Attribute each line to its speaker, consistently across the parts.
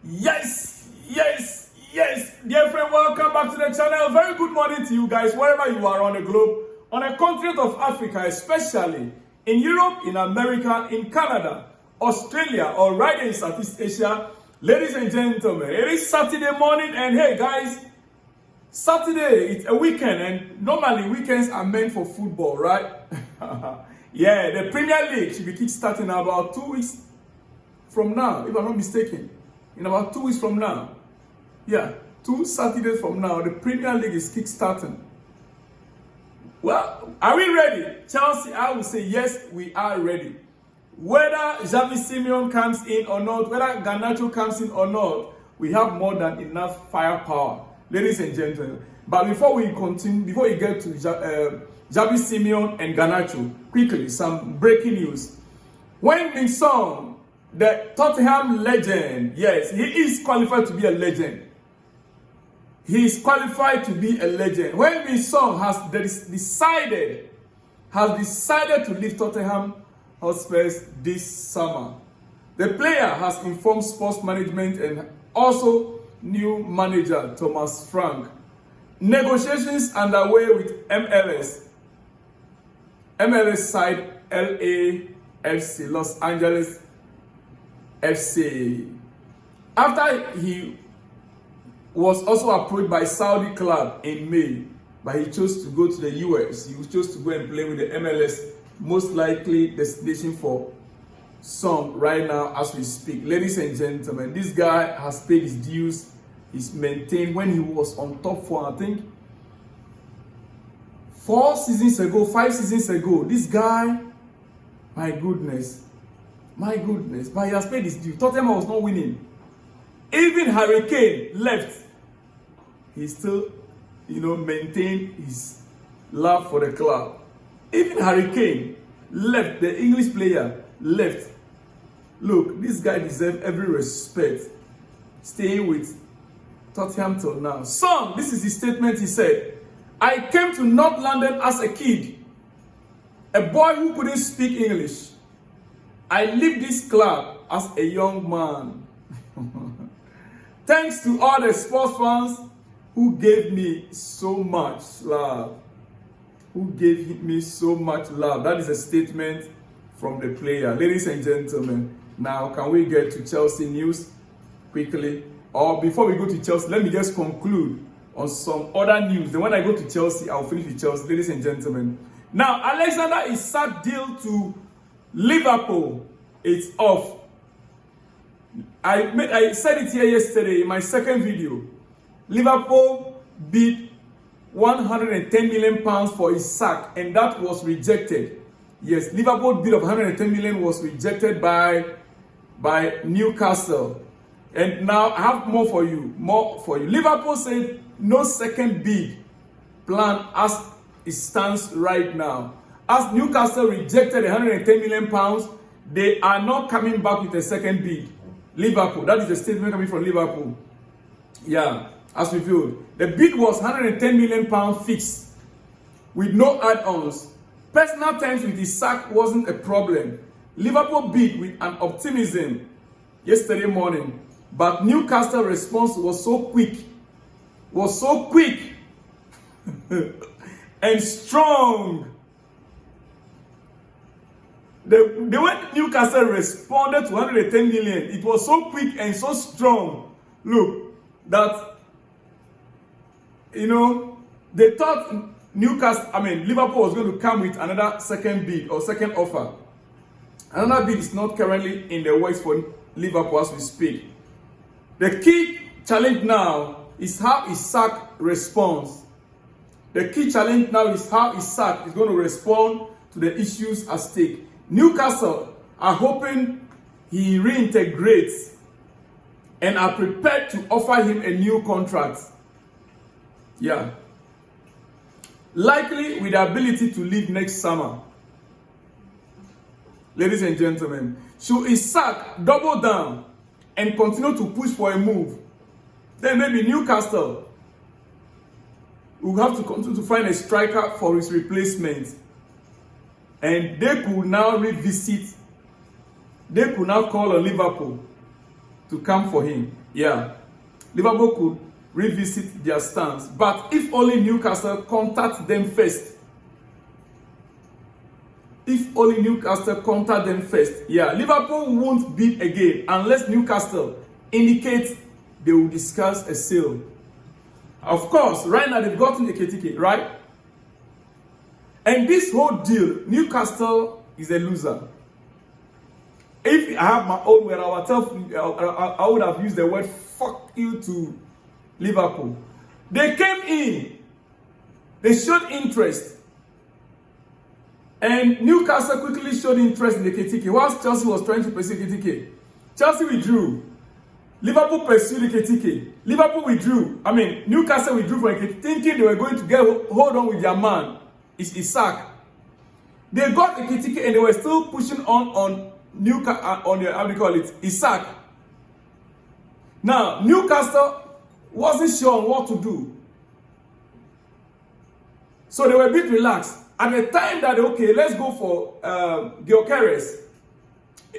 Speaker 1: Yes, yes, yes. Dear friend, welcome back to the channel. Very good morning to you guys, wherever you are on the globe, on the continent of Africa, especially in Europe, in America, in Canada, Australia, or right in Southeast Asia. Ladies and gentlemen, it is Saturday morning, and hey guys, Saturday, it's a weekend, and normally weekends are meant for football, right? Yeah, the Premier League should be kickstarting about 2 weeks from now, if I'm not mistaken. In about 2 weeks from now. Yeah, 2 Saturdays from now, the Premier League is kickstarting. Well, are we ready? Chelsea, I will say yes, we are ready. Whether Xavi Simons comes in or not, whether Garnacho comes in or not, we have more than enough firepower, ladies and gentlemen. But before we continue, before we get to Xavi Simons and Garnacho, quickly, some breaking news. When Song, the Tottenham legend, yes, he is qualified to be a legend. He is qualified to be a legend. When Song has decided to leave Tottenham Hotspurs this summer, the player has informed sports management and also new manager Thomas Frank. Negotiations underway with MLS side LAFC, Los Angeles FC. After he was also approached by Saudi club in May, but he chose to go to the US. He chose to go and play with the MLS, most likely destination for Song right now as we speak. Ladies and gentlemen, this guy has paid his dues. He's maintained when he was on top for, I think, 5 seasons ago. This guy, my goodness, but he has paid his due. Tottenham was not winning. Even Harry Kane left. He still, maintained his love for the club. Even Harry Kane left. The English player left. Look, this guy deserves every respect. Staying with Tottenham till now. Son, this is his statement. He said, "I came to North London as a kid, a boy who couldn't speak English. I left this club as a young man. Thanks to all the sports fans who gave me so much love." That is a statement from the player. Ladies and gentlemen, now can we get to Chelsea news quickly? Or before we go to Chelsea, let me just conclude on some other news. Then when I go to Chelsea, I'll finish with Chelsea. Ladies and gentlemen. Now, Alexander Isak deal to Liverpool, it's off. I said it here yesterday in my second video. Liverpool bid 110 million pounds for Isak, and that was rejected. Yes, Liverpool bid of 110 million was rejected by Newcastle. And now I have more for you. Liverpool said no second bid plan as it stands right now. As Newcastle rejected 110 million pounds, they are not coming back with a second bid. Liverpool, that is the statement coming from Liverpool. Yeah, as revealed. The bid was 110 million pounds fixed with no add-ons. Personal terms with Isak wasn't a problem. Liverpool bid with an optimism yesterday morning, but Newcastle response was so quick and strong. The way Newcastle responded to 110 million, it was so quick and so strong. Look, that, they thought Liverpool was going to come with another second bid or second offer. Another bid is not currently in the works for Liverpool as we speak. The key challenge now is how Isak responds. The key challenge now is how Isak is going to respond to the issues at stake. Newcastle are hoping he reintegrates and are prepared to offer him a new contract. Yeah. Likely with the ability to leave next summer. Ladies and gentlemen, should Isak double down and continue to push for a move, then maybe Newcastle will have to continue to find a striker for his replacement. And they could now call on Liverpool to come for him. Yeah, Liverpool could revisit their stance, but if only Newcastle contact them first. If only Newcastle contact them first. Yeah, Liverpool won't bid again unless Newcastle indicates they will discuss a sale. Of course, right now they've gotten Ekitike, right? And this whole deal, Newcastle is a loser. If I have my own word, I would have used the word fuck you to Liverpool. They came in, they showed interest, and Newcastle quickly showed interest in the Ekitike, whilst Chelsea was trying to pursue Ekitike. Chelsea withdrew. Liverpool pursued Ekitike. Liverpool withdrew. Newcastle withdrew from Ekitike, thinking they were going to hold on with their man. It's Isak. They got Ekitike and they were still pushing on Newcastle on the, how do you call it, Isak. Now Newcastle wasn't sure on what to do, so they were a bit relaxed. At the time that okay, let's go for Gyökeres,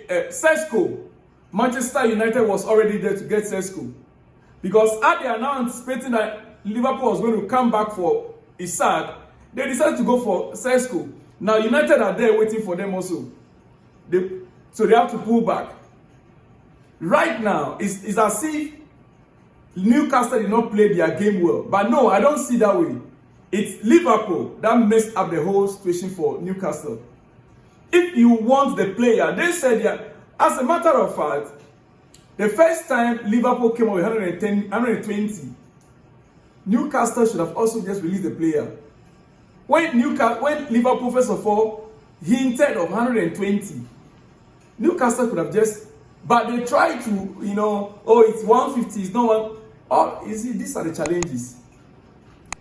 Speaker 1: Sesko. Manchester United was already there to get Sesko, because as they are now anticipating that Liverpool was going to come back for Isak, they decided to go for Sesko. Now United are there waiting for them also. So they have to pull back. Right now, it's as if Newcastle did not play their game well. But no, I don't see that way. It's Liverpool that messed up the whole situation for Newcastle. If you want the player, they said that, as a matter of fact, the first time Liverpool came up with 120, Newcastle should have also just released the player. When Liverpool, first of all, hinted of 120, Newcastle could have just, but they tried to, it's 150, it's not one. Oh, you see, these are the challenges.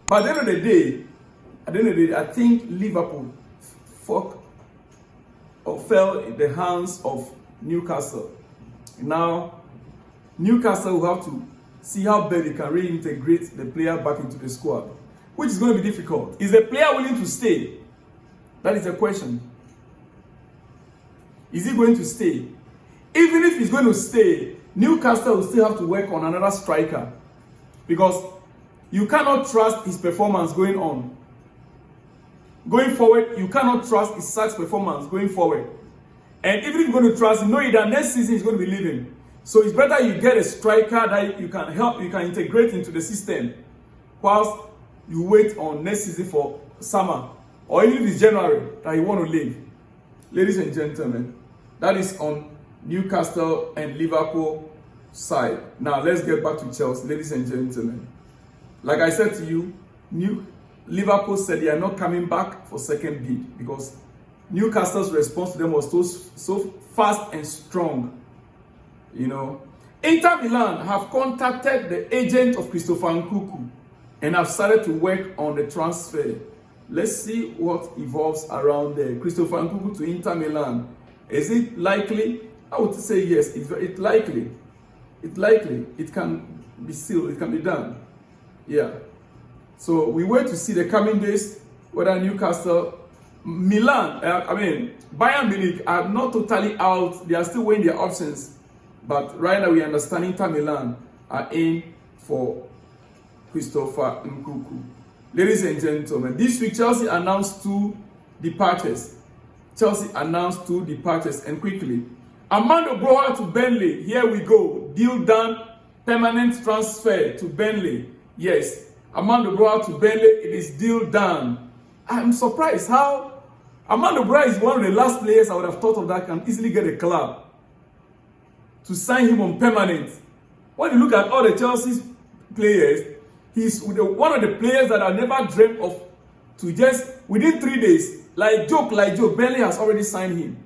Speaker 1: But at the end of the day, I think Liverpool fell in the hands of Newcastle. Now, Newcastle will have to see how best they can reintegrate the player back into the squad, which is going to be difficult. Is the player willing to stay? That is the question. Is he going to stay? Even if he's going to stay, Newcastle will still have to work on another striker, because you cannot trust his performance going on. Going forward, you cannot trust Isak's performance going forward. And even if you're going to trust him, know that next season he's going to be leaving. So it's better you get a striker that you can integrate into the system, whilst you wait on next season for summer, or even if it's January that you want to leave. Ladies and gentlemen, that is on Newcastle and Liverpool side. Now let's get back to Chelsea, ladies and gentlemen. Like I said to you, Liverpool said they are not coming back for second bid, because Newcastle's response to them was so fast and strong. Inter Milan have contacted the agent of Christopher Nkunku and have started to work on the transfer. Let's see what evolves around there. Christopher Nkunku to Inter Milan. Is it likely? I would say yes. It's likely. It's likely. It can be sealed. It can be done. Yeah. So we wait to see the coming days whether Newcastle, Bayern Munich are not totally out. They are still weighing their options. But right now we understand Inter Milan are in for Christopher Nkunku. Ladies and gentlemen, this week Chelsea announced two departures. And quickly. Armando Broja to Boehly. Here we go. Deal done. Permanent transfer to Boehly. Yes. Armando Broja to Boehly. It is deal done. I'm surprised how Armando Broja is one of the last players I would have thought of that can easily get a club to sign him on permanent. When you look at all the Chelsea players, he's one of the players that I never dreamt of to just within 3 days, like joke, Boehly has already signed him.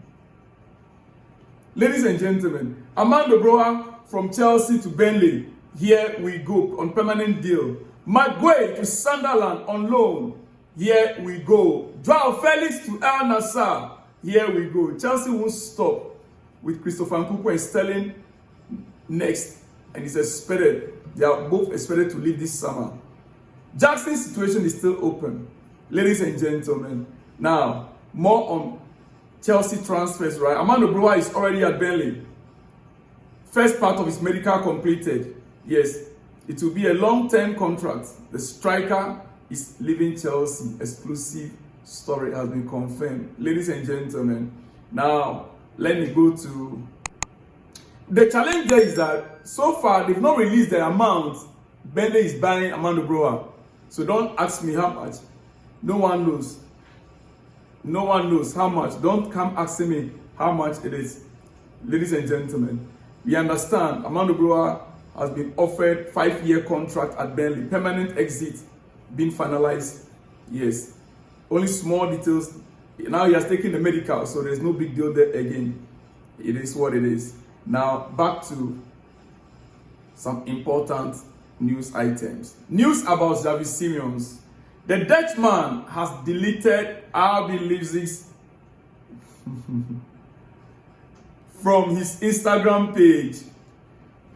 Speaker 1: Ladies and gentlemen, Armando Broja from Chelsea to Boehly. Here we go on permanent deal. Maguire to Sunderland on loan. Here we go. Joao Felix to Al Nassr. Here we go. Chelsea won't stop with Christopher Nkunku and Sterling next. And it's expected. They are both expected to leave this summer. Jackson's situation is still open. Ladies and gentlemen. Now, more on Chelsea transfers, right? Armando Broja is already at Boehly. first part of his medical completed. Yes, it will be a long-term contract. The striker is leaving Chelsea. Exclusive story has been confirmed. Ladies and gentlemen, now let me go to the challenge. There is that so far they've not released the amount Boehly is buying Armando Broja. So don't ask me how much. No one knows. No one knows how much. Don't come asking me how much it is. Ladies and gentlemen, we understand Armando Broja has been offered 5-year contract at Boehly. Permanent exit being finalized. Yes. Only small details. Now he has taken the medical, so there's no big deal there again. It is what it is. Now back to some important news items. News about Xavi Simons. The Dutchman has deleted RB Leipzig's from his Instagram page.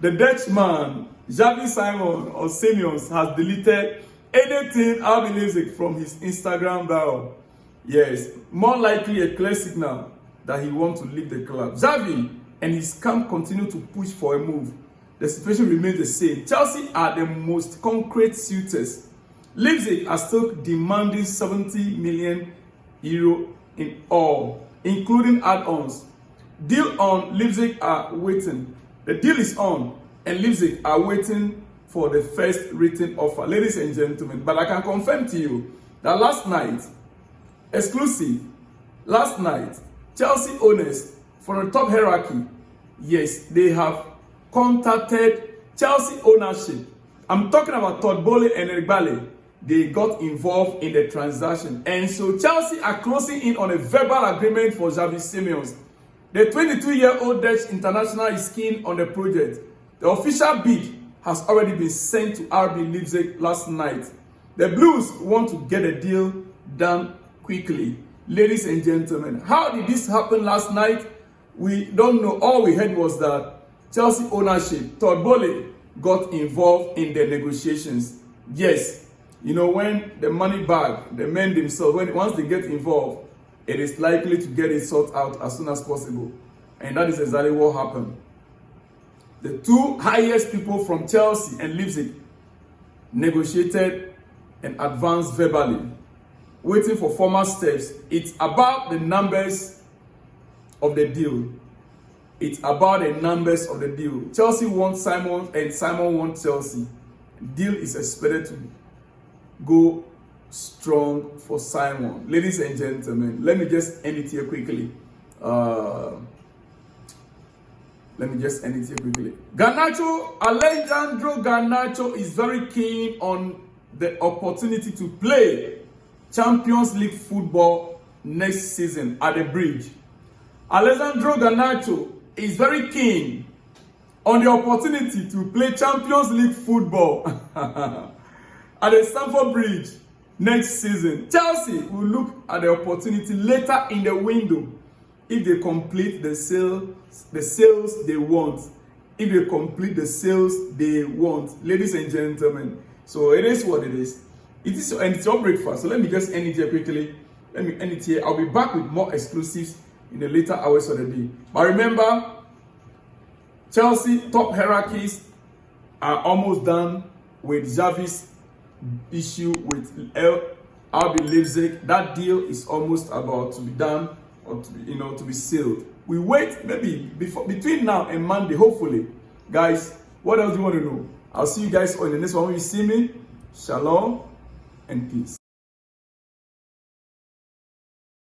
Speaker 1: The Dutchman, Xavi Simons has deleted anything RB Leipzig from his Instagram bio. Yes, more likely a clear signal that he wants to leave the club. Xavi and his camp continue to push for a move. The situation remains the same. Chelsea are the most concrete suitors. Leipzig are still demanding 70 million euro in all, including add-ons. Deal on, Leipzig are waiting. The deal is on, and Leipzig are waiting for the first written offer. Ladies and gentlemen, but I can confirm to you that last night, exclusive, last night, Chelsea owners from the top hierarchy, yes, they have contacted Chelsea ownership. I'm talking about Todd, Boehly and Boehly. They got involved in the transaction. And so Chelsea are closing in on a verbal agreement for Xavi Simons. The 22-year-old Dutch international is keen on the project. The official bid has already been sent to RB Leipzig last night. The Blues want to get a deal done quickly. Ladies and gentlemen, how did this happen last night? We don't know. All we heard was that Chelsea ownership, Todd Boehly, got involved in the negotiations. Yes, you know, when the money bag, the men themselves, once they get involved, it is likely to get it sorted out as soon as possible. And that is exactly what happened. The two highest people from Chelsea and Leipzig negotiated and advanced verbally, waiting for formal steps. It's about the numbers of the deal. It's about the numbers of the deal. Chelsea wants Simon and Simon wants Chelsea. Deal is expected to go strong for Simon. Ladies and gentlemen, let me just end it here quickly. Garnacho, Alejandro Garnacho is very keen on the opportunity to play Champions League football next season at the Bridge. Alejandro Garnacho is very keen on the opportunity to play Champions League football at the Stamford Bridge next season. Chelsea will look at the opportunity later in the window if they complete the sales they want. If they complete the sales they want. Ladies and gentlemen, so it is what it is. It is, and it's your breakfast. So let me just end it here quickly. Let me end it here. I'll be back with more exclusives in the later hours of the day. But remember, Chelsea top hierarchies are almost done with Xavi's issue with RB Leipzig. That deal is almost about to be done, or to be sealed. We wait maybe between now and Monday, hopefully. Guys, what else do you want to know? I'll see you guys on the next one. When you see me, shalom and peace.